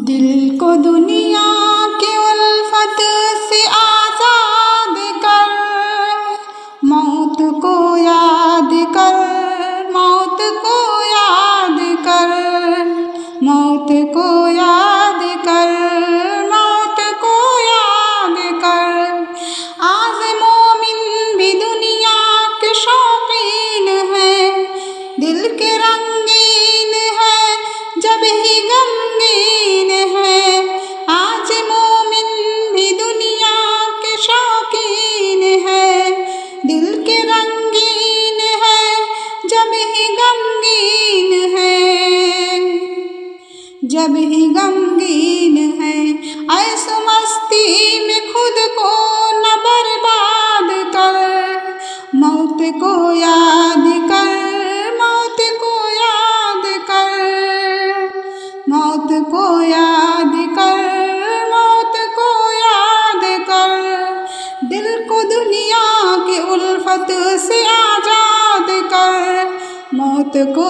दिल को दुनिया की उल्फत से आज़ाद कर, मौत को याद कर, मौत को याद कर, मौत को याद कर, मौत को याद कर। आज मोमिन भी दुनिया के शौकीन है, दिल के रंगीन है जब ही गमगीन है। आज मोमिन भी दुनिया के शौकीन है, दिल के रंगीन है जब ही गमगीन है, जब ही गमगीन है। ऐसो मस्ती में खुद को न बर्बाद कर, मौत को याद कर, मौत को याद कर, मौत को याद कर, मौत को याद कर। दिल को दुनिया की उल्फत से आज़ाद कर, मौत को